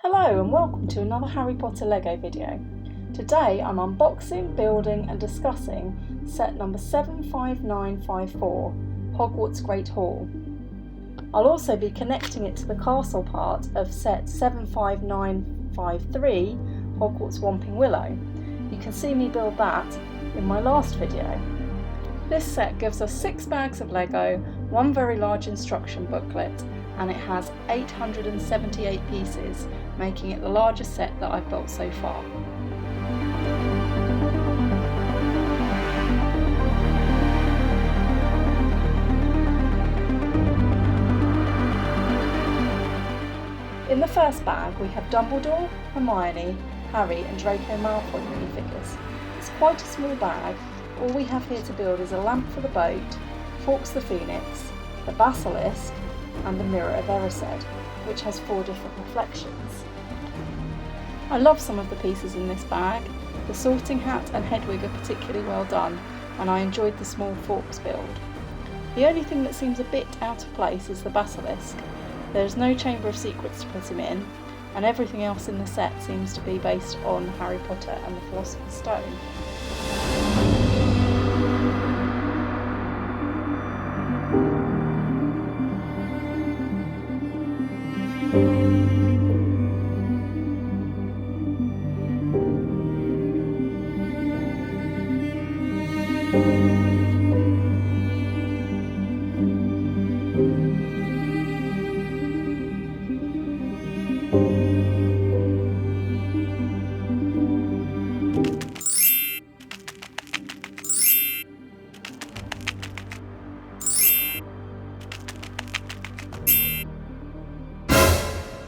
Hello and welcome to another Harry Potter Lego video. Today I'm unboxing, building and discussing set number 75954, Hogwarts Great Hall. I'll also be connecting it to the castle part of set 75953, Hogwarts Whomping Willow. You can see me build that in my last video. This set gives us 6 bags of Lego, one very large instruction booklet, and it has 878 pieces, making it the largest set that I've built so far. In the first bag we have Dumbledore, Hermione, Harry and Draco Malfoy minifigures. It's quite a small bag. All we have here to build is a lamp for the boat, Fawkes the Phoenix, the Basilisk and the Mirror of Erised, which has 4 different reflections. I love some of the pieces in this bag. The sorting hat and Hedwig are particularly well done, and I enjoyed the small Fawkes build. The only thing that seems a bit out of place is the Basilisk. There is no Chamber of Secrets to put him in, and everything else in the set seems to be based on Harry Potter and the Philosopher's Stone.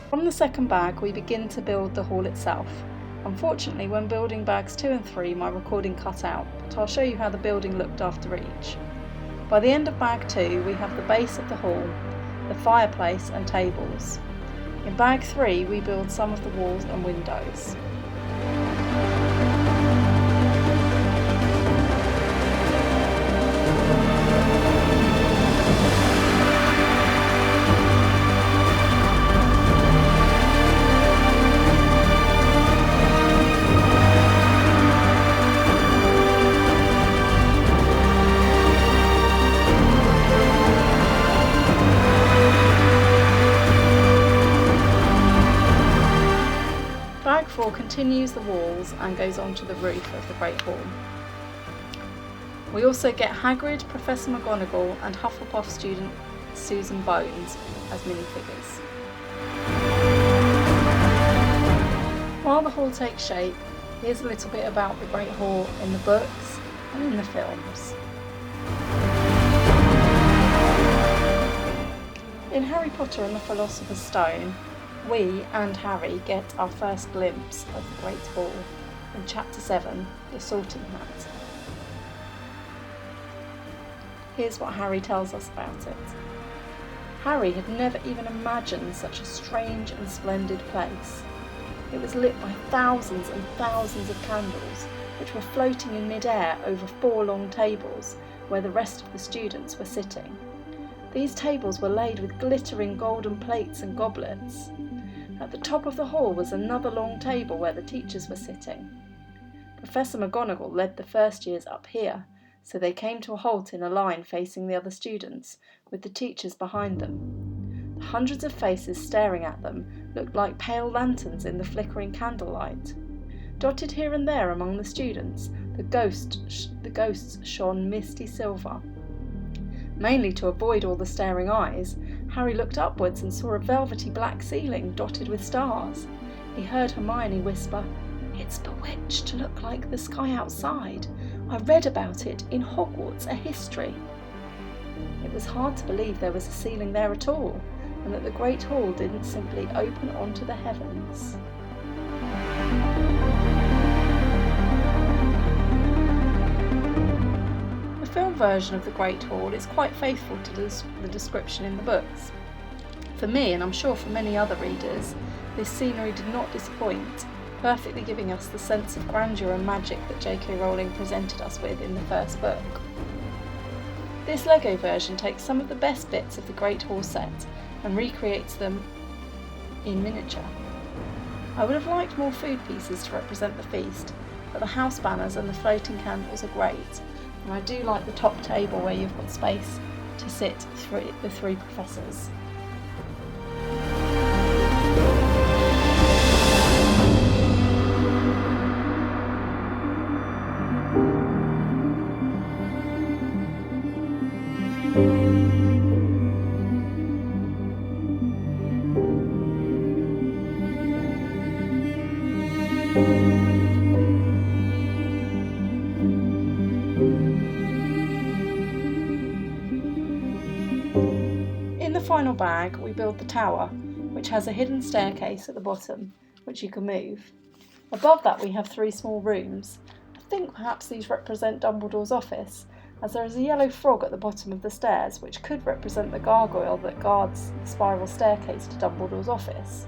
From the second bag we begin to build the hall itself. Unfortunately, when building bags 2 and 3 my recording cut out, but I'll show you how the building looked after each. By the end of bag 2 we have the base of the hall, the fireplace and tables. In bag 3 we build some of the walls and windows. Bag 4 continues the walls and goes on to the roof of the Great Hall. We also get Hagrid, Professor McGonagall and Hufflepuff student Susan Bones as minifigures. While the hall takes shape, here's a little bit about the Great Hall in the books and in the films. In Harry Potter and the Philosopher's Stone, we and Harry get our first glimpse of the Great Hall in Chapter 7, The Sorting Hat. Here's what Harry tells us about it. Harry had never even imagined such a strange and splendid place. It was lit by thousands and thousands of candles, which were floating in mid-air over 4 long tables where the rest of the students were sitting. These tables were laid with glittering golden plates and goblets. At the top of the hall was another long table where the teachers were sitting. Professor McGonagall led the first years up here, so they came to a halt in a line facing the other students, with the teachers behind them. The hundreds of faces staring at them looked like pale lanterns in the flickering candlelight. Dotted here and there among the students, the ghosts shone misty silver. Mainly to avoid all the staring eyes, Harry looked upwards and saw a velvety black ceiling dotted with stars. He heard Hermione whisper, "It's bewitched to look like the sky outside. I read about it in Hogwarts, a history." It was hard to believe there was a ceiling there at all, and that the Great Hall didn't simply open onto the heavens. The film version of the Great Hall is quite faithful to the description in the books. For me, and I'm sure for many other readers, this scenery did not disappoint, perfectly giving us the sense of grandeur and magic that J.K. Rowling presented us with in the first book. This Lego version takes some of the best bits of the Great Hall set and recreates them in miniature. I would have liked more food pieces to represent the feast, but the house banners and the floating candles are great, and I do like the top table where you've got space to sit the three professors. In the final bag, we build the tower, which has a hidden staircase at the bottom, which you can move. Above that we have three small rooms. I think perhaps these represent Dumbledore's office, as there is a yellow frog at the bottom of the stairs, which could represent the gargoyle that guards the spiral staircase to Dumbledore's office.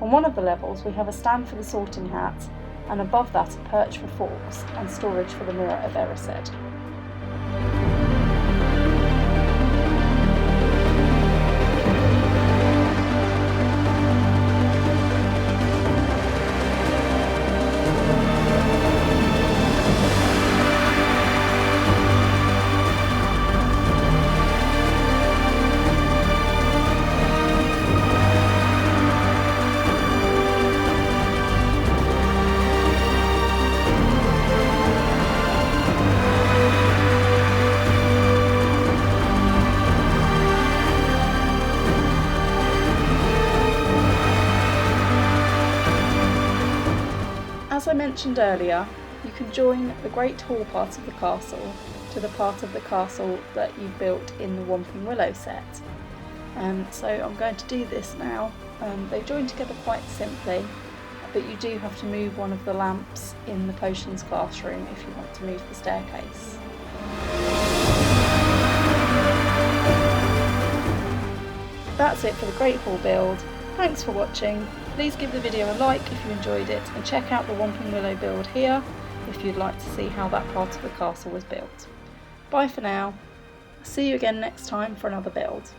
On one of the levels we have a stand for the sorting hat, and above that a perch for forks and storage for the mirror of Erised. As I mentioned earlier, you can join the Great Hall part of the castle to the part of the castle that you built in the Whomping Willow set. So I'm going to do this now. They join together quite simply, but you do have to move one of the lamps in the potions classroom if you want to move the staircase. That's it for the Great Hall build. Thanks for watching. Please give the video a like if you enjoyed it, and check out the Whomping Willow build here if you'd like to see how that part of the castle was built. Bye for now. See you again next time for another build.